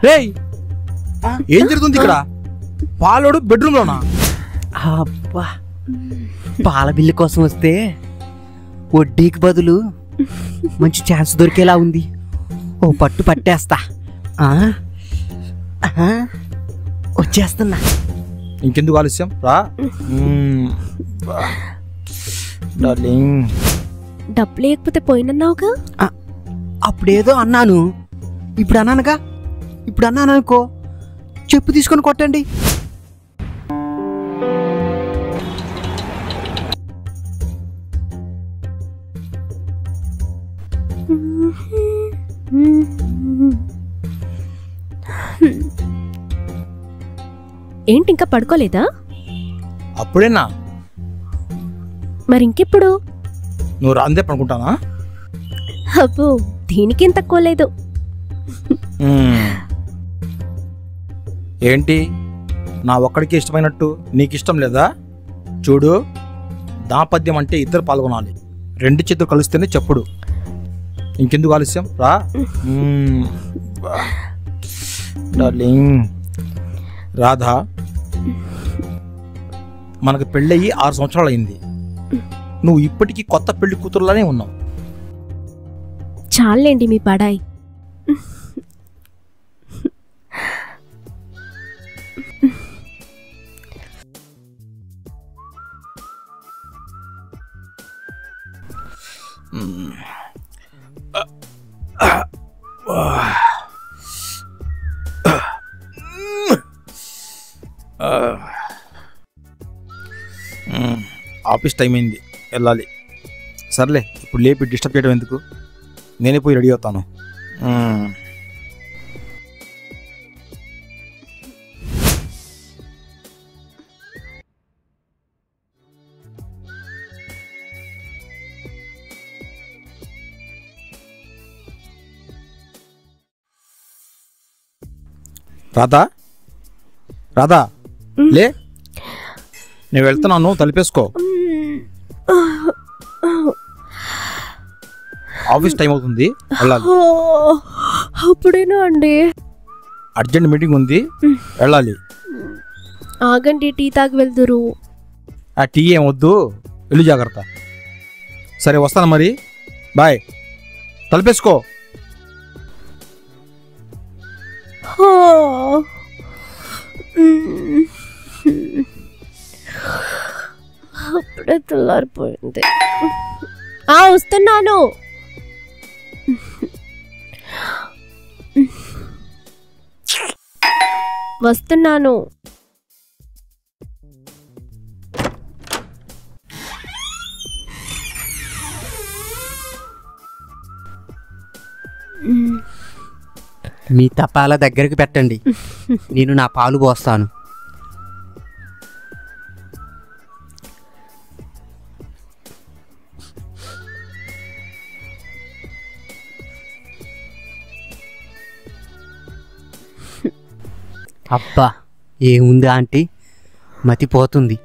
రేయ్, ఏం జరుగుతుంది ఇక్కడ? పాలోడు బెడ్రూమ్ లోనా? అబ్బా, పాల బిల్లు కోసం వస్తే వడ్డీకి బదులు మంచి ఛాన్స్ దొరికేలా ఉంది. ఓ పట్టు పట్టేస్తా. వచ్చేస్తున్నా. ఇంకెందుకు ఆలస్యం, రా. డార్లింగ్, డబ్బు లేకపోతే పోయినన్నావుగా. అప్పుడేదో అన్నాను, ఇప్పుడు అన్నానుగా. ఇప్పుడు అన్నాను అనుకో, చెప్పు తీసుకొని కొట్టండి. ఏంటి ఇంకా పడుకోలేదా? అప్పుడేనా? మరి ఇంకెప్పుడు? నువ్వు రాందే పడుకుంటానా? అబ్బో, దీనికేం తక్కువ లేదు. ఏంటి, నా ఒక్కడికి ఇష్టమైనట్టు నీకు ఇష్టం లేదా? చూడు, దాంపత్యం అంటే ఇద్దరు పాల్గొనాలి. రెండు చేతులు కలిస్తేనే చెప్పుడు. ఇంకెందుకు ఆలస్యం, రా. డార్లింగ్, రాధా, మనకు పెళ్ళయి 6 సంవత్సరాలు అయింది. నువ్వు ఇప్పటికీ కొత్త పెళ్లి కూతురులానే ఉన్నావు. చాలండి మీ పడాయి. ఆఫీస్ టైం అయింది, వెళ్ళాలి. సర్లే, ఇప్పుడు లేపి డిస్టర్బ్ చేయడం ఎందుకు, నేనే పోయి రెడీ అవుతాను. రాధా, రాధా, లే, నేను వెళ్తున్నాను, తలిపేసుకో. ఆఫీస్ టైం అవుతుంది, వెళ్ళాలి. అప్పుడేనా అండి? అర్జెంట్ మీటింగ్ ఉంది, వెళ్ళాలి. ఆగండి, టీ తాగి వెళ్దురు. ఆ టీ ఏం వద్దు, వెళ్ళు, జాగ్రత్త. సరే, వస్తాను మరి, బాయ్. తలిపేసుకో. అప్పుడే తెల్లారిపోయింది. వస్తున్నాను. వస్తున్నాను. మీ తపాల దగ్గరికి పెట్టండి, నేను నా పాలు పోస్తాను. అబ్బా, ఏముంది ఆంటీ, మతిపోతుంది.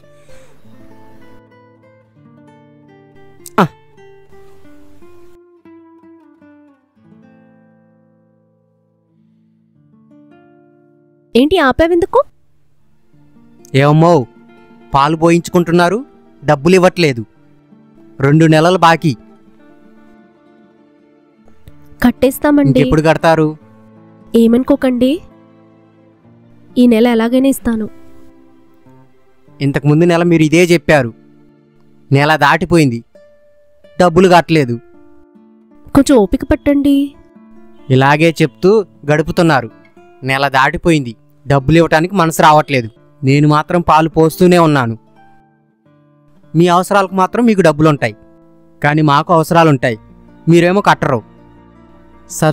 ఏంటి ఆపావెందుకు? ఏమో, పాలు పోయించుకుంటున్నారు, డబ్బులు ఇవ్వట్లేదు. 2 నెలలు బాకీ. కట్టేస్తామండి. ఎప్పుడు కడతారు? ఏమనుకోకండి, ఈ నెల ఎలాగైనా ఇస్తాను. ఇంతకుముందు నెల మీరు ఇదే చెప్పారు. నెల దాటిపోయింది, డబ్బులు కట్టలేదు. కొంచెం ఓపిక పట్టండి. ఇలాగే చెప్తూ గడుపుతున్నారు. నెల దాటిపోయింది, డబ్బులు ఇవ్వటానికి మనసు రావట్లేదు. నేను మాత్రం పాలు పోస్తూనే ఉన్నాను. మీ అవసరాలకు మాత్రం మీకు డబ్బులుంటాయి, కానీ మాకు అవసరాలుంటాయి, మీరేమో కట్టరు.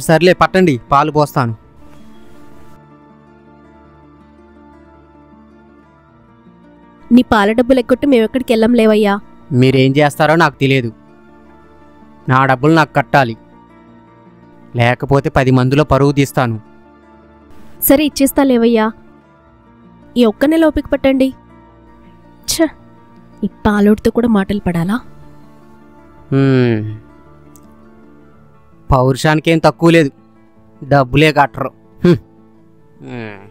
సర్లే, పట్టండి, పాలు పోస్తాను. నీ పాల డబ్బులు ఎక్కొట్టు మేమెక్కడికి వెళ్ళం లేవయ్యా. మీరేం చేస్తారో నాకు తెలియదు. నా డబ్బులు నాకు కట్టాలి, లేకపోతే 10 మందిలో పరువు తీస్తాను. సరే, ఇచ్చేస్తా లేవయ్యా. ఈ ఒక్క నెల ఓపిక పట్టండి. ఈ పాలోడితో కూడా మాటలు పడాలా? పౌరుషానికేం తక్కువ లేదు, డబ్బులే కట్టరు. మ్మ్.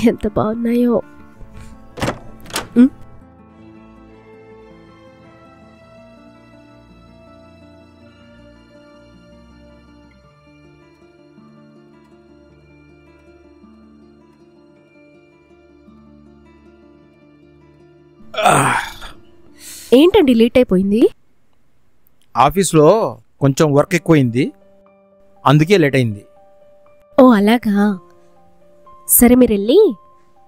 ఎంత బాగున్నాయో. ఏంటండి లేట్ అయిపోయింది? ఆఫీస్లో కొంచెం వర్క్ ఎక్కువైంది, అందుకే లేట్ అయింది. ఓ అలాగా. సరే మీరు వెళ్ళి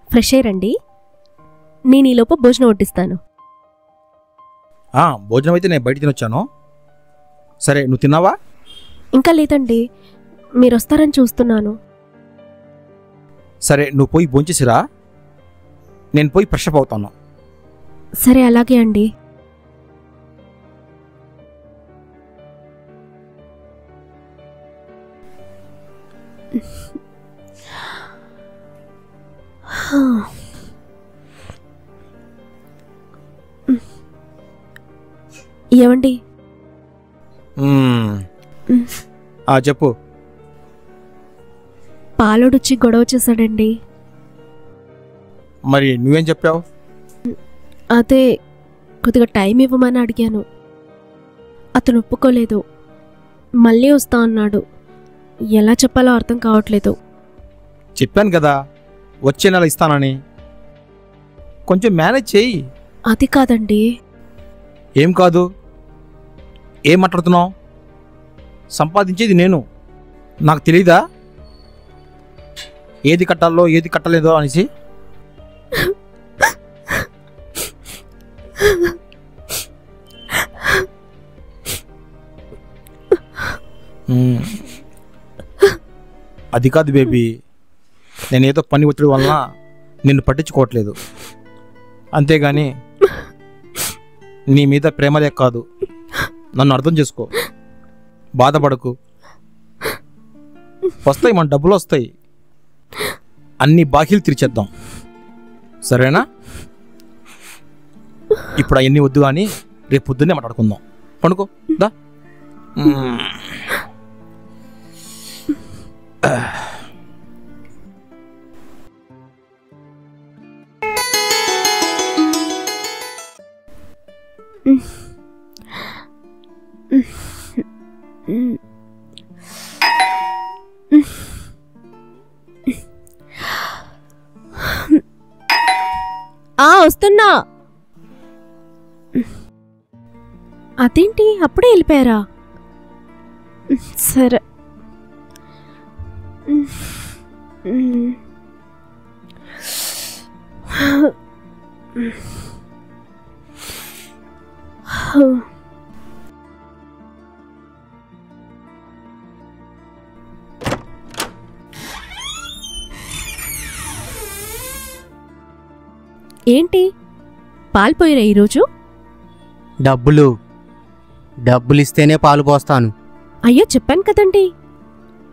ఫ్రెష్ అయ్యండి, నేను ఈలోపు భోజనం వడ్డిస్తాను. భోజనం అయితే నేను బయట తినొచ్చాను. సరే, నువ్వు తిన్నావా? ఇంకా లేదండి, మీరు వస్తారని చూస్తున్నాను. సరే, నువ్వు పోయి భోంచేసిరా, నేను పోయి ఫ్రెష్ అప్ అవుతాను. సరే అలాగే అండి. ఏమండి? చెప్పు. పాలోడొచ్చి గొడవ చేశాడండి. మరి నువ్వేం చెప్పావు? అదే కొద్దిగా టైం ఇవ్వమని అడిగాను, అతను ఒప్పుకోలేదు. మళ్ళీ వస్తా అన్నాడు. ఎలా చెప్పాలో అర్థం కావట్లేదు. చెప్పాను కదా వచ్చే నెల ఇస్తానని, కొంచెం మేనేజ్ చెయ్యి. అది కాదండి. ఏం కాదు? ఏం మాట్లాడుతున్నావు? సంపాదించేది నేను, నాకు తెలీదా ఏది కట్టాలో ఏది కట్టలేదో అనేసి? అది కాదు బేబీ, నేనేదో పని ఒత్తిడి వలన నిన్ను పట్టించుకోవట్లేదు, అంతేగాని నీ మీద ప్రేమలే కాదు. నన్ను అర్థం చేసుకో, బాధపడకు. వస్తాయి, మన డబ్బులు వస్తాయి, అన్ని బాకీలు తీర్చేద్దాం, సరేనా? ఇప్పుడు అవన్నీ వద్దు కానీ రేపు పొద్దున్నే మాట్లాడుకుందాం. పండుకో దా. వస్తున్నా. అదేంటి అప్పుడే వెళ్ళిపోయారా? సరే. ఏంటి పాలు పోయిరా ఈరోజు? డబ్బులు ఇస్తేనే పాలు పోస్తాను. అయ్యో చెప్పాను కదండి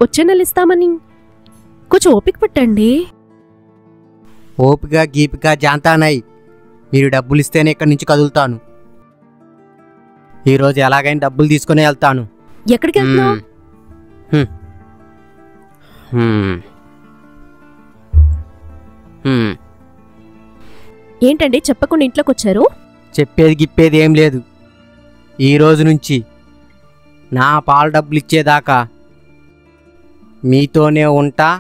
వచ్చే నెల ఇస్తామని, కొంచెం ఓపిక పట్టండి. ఓపిక గీపిక జాంతానాయి, మీరు డబ్బులు ఇస్తేనే ఇక్కడి నుంచి కదులుతాను. ఈరోజు ఎలాగైనా డబ్బులు తీసుకునే వెళ్తాను. ఎక్కడికి వెళ్తున్నావు? ఏంటండి చెప్పకుండా ఇంట్లోకి వచ్చారు? చెప్పేది గిప్పేది ఏం లేదు. ఈరోజు నుంచి నా పాలు డబ్బులు ఇచ్చేదాకా మీతోనే ఉంటా,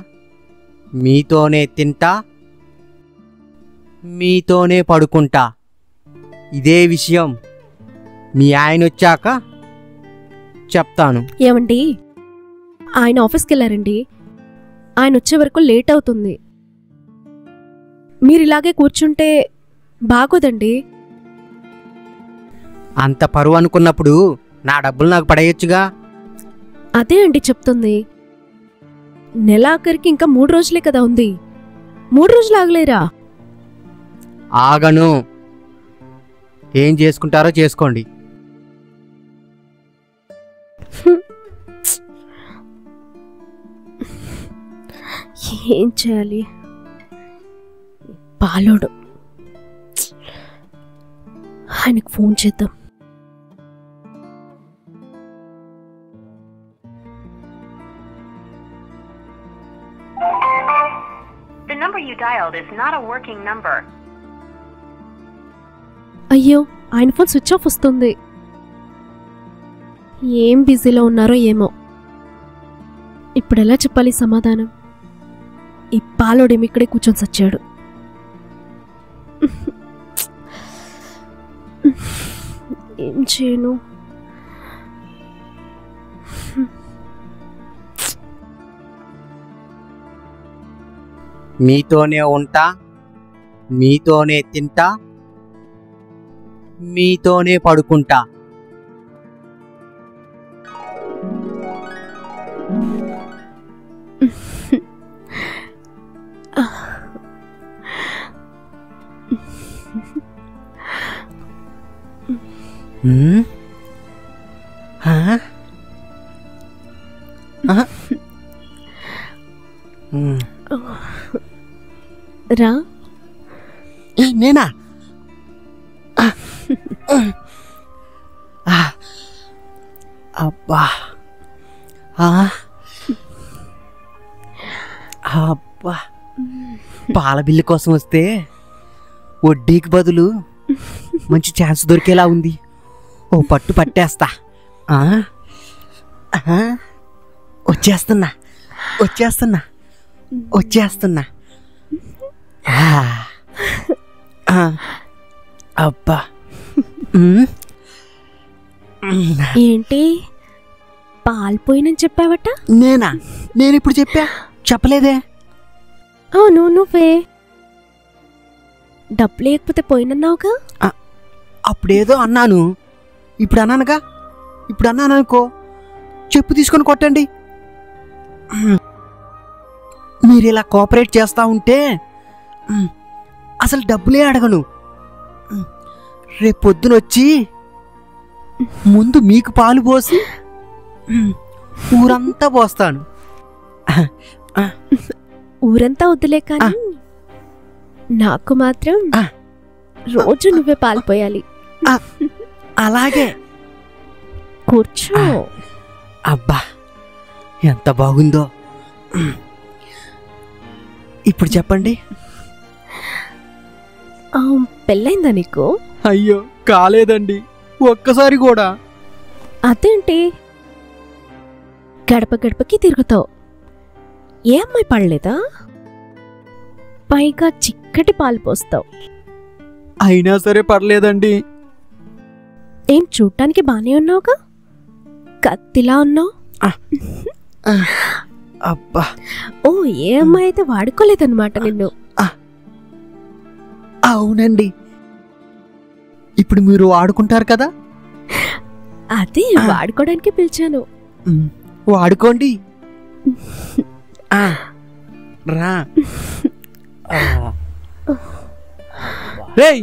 మీతోనే తింటా, మీతోనే పడుకుంటా. ఇదే విషయం మీ ఆయన వచ్చాక చెప్తాను. ఏమండి, ఆయన ఆఫీస్కి వెళ్ళారండి, ఆయన వచ్చే వరకు లేట్ అవుతుంది. మీరు ఇలాగే కూర్చుంటే బాగోదండి. అంత పరువు అనుకున్నప్పుడు నా డబ్బులు నాకు పడేయొచ్చుగా. అదే అండి చెప్తుంది. నెలాఖరికి ఇంకా 3 రోజులే కదా ఉంది, 3 రోజులు ఆగలేరా? ఆగను. ఏం చేసుకుంటారో చేసుకోండి. ఏం చేయాలి? పాలోడు ఆయనకు ఫోన్ చేద్దాం. The number you dialed is not a working number. అయ్యో, ఆయన ఫోన్ స్విచ్ ఆఫ్ వస్తుంది. ఏం బిజీలో ఉన్నారో ఏమో. ఇప్పుడు ఎలా చెప్పాలి సమాధానం? ఈ పాలోడేమి ఇక్కడే కూర్చొని సచ్చాడు. ఏం చేయను? మీతోనే ఉంటా, మీతోనే తింటా, మీతోనే పడుకుంటా. రా. నేనా? అబ్బా అబ్బా, పాల బిల్లు కోసం వస్తే వడ్డీకి బదులు మంచి ఛాన్స్ దొరికేలా ఉంది. ఓ పట్టు పట్టేస్తా. వచ్చేస్తున్నా వచ్చేస్తున్నా వచ్చేస్తున్నా. అబ్బా. ఏంటి పాలు పోయినని చెప్పావట? నేనా? నేను ఇప్పుడు చెప్పలేదే. అవును, నువ్వే. డబ్బు లేకపోతే పోయినన్నావుగా. అప్పుడేదో అన్నాను, ఇప్పుడు అన్నానుగా. ఇప్పుడు అన్నాను అనుకో, చెప్పు తీసుకొని కొట్టండి. మీరు ఇలా కోఆపరేట్ చేస్తూ ఉంటే అసలు డబ్బులే అడగను. రేపు పొద్దునొచ్చి ముందు మీకు పాలు పోసి ఊరంతా పోస్తాను. ఊరంతా వద్దులే, కానీ నాకు మాత్రం రోజు నువ్వే పాలు పోయాలి. అలాగే. కూర్చో. అబ్బా, ఎంత బాగుందో. ఇప్పుడు చెప్పండి. పెళ్ళైందా నీకు? అయ్యో, కాలేదండి, ఒక్కసారి కూడా. అదేంటి గడప గడపకి తిరుగుతావు? ఏ అమ్మాయి పడలేదా? పైగా చిక్కటి పాలు పోస్తావు. అయినా సరే పర్లేదండి. ఏం చూడ్డానికి బానే ఉన్నావుగా, కత్తిలా ఉన్నావు. అబ్బా. ఓ, ఏ అమ్మాయి అయితే వాడుకోలేదన్నమాట నిన్ను. అవునండి. ఇప్పుడు మీరు వాడుకుంటారు కదా. అదే వాడుకోవడానికి పిలిచాను. వాడుకోండి. రా. రేయ్,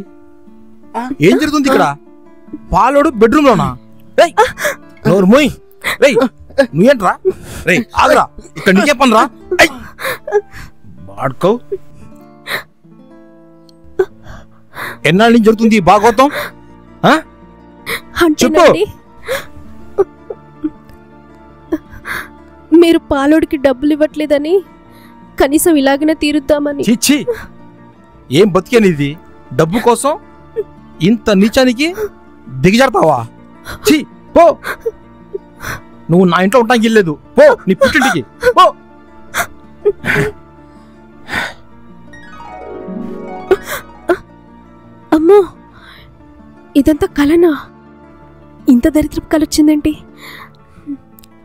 ఏం జరుగుతుంది ఇక్కడ? పాలోడు బెడ్రూమ్ లోనా? రేయ్, నోరు మూయ్. రేయ్, నువ్వేంట్రా? రేయ్, ఆగరా, ఇక్కడ నీకే పని రా. వాడుకో. ఎన్నాళ్ళ నుంచి జరుగుతుంది ఈ భాగవతం? చెప్పు. మీరు పాలోడికి డబ్బులు ఇవ్వట్లేదని కనీసం ఇలాగనే తీరుద్దామని. చిచ్చి, ఏం బతికేనిది? డబ్బు కోసం ఇంత నీచానికి దిగజారుతావా? ఛీ, పో. నువ్వు నా ఇంట్లో ఉంటానికి వెళ్ళలేదు. పో నీ పుట్టింటికి పో. అమ్మో, ఇదంతా కలనా? ఇంత దరిద్రపు కల వచ్చిందేంటి?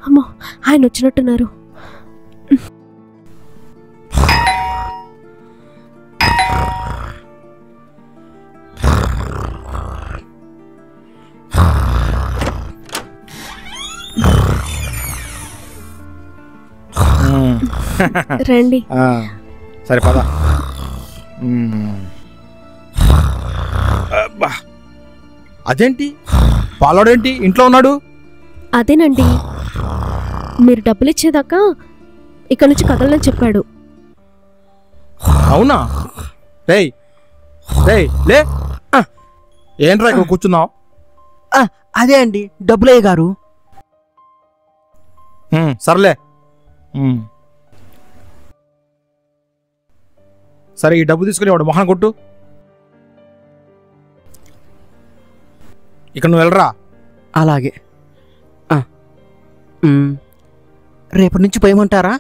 అమ్మో, ఆయన వచ్చినట్టున్నారు. రండి. సరే పద. అదేంటి పాలోడేంటి ఇంట్లో ఉన్నాడు? అదేనండి, మీరు డబ్బులు ఇచ్చేదాకా ఇక్కడ నుంచి కదలని చెప్పాడు. అవునా? రేయ్ రేయ్, లే. ఏంట్రా ఇక్కడ కూర్చున్నావు? అదే అండి డబ్బులయ్య గారు. సర్లే. సరే, ఈ డబ్బు తీసుకుని వాడు మొహం కొట్టు. ఇక్కడ నువ్వు వెళ్ళరా. అలాగే. రేపటి నుంచి పోయమంటారా?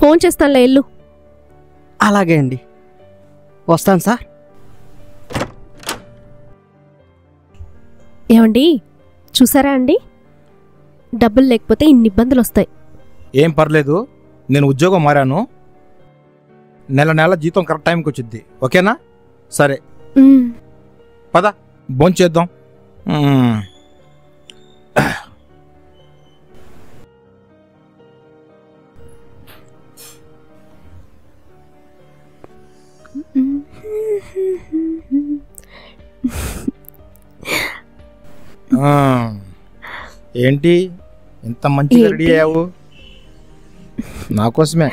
ఫోన్ చేస్తానులే, ఎల్లు. అలాగే అండి, వస్తాను సార్. ఏమండి, చూసారా అండి, డబ్బులు లేకపోతే ఇన్ని ఇబ్బందులు వస్తాయి. ఏం పర్లేదు, నేను ఉద్యోగం మారాను. నెల జీతం కరెక్ట్ టైంకి వచ్చింది. ఓకేనా? సరే పద, భోంచేద్దాం. ఏంటి ఇంత మంచిగా రెడీ అయ్యావు? నా కోసమే.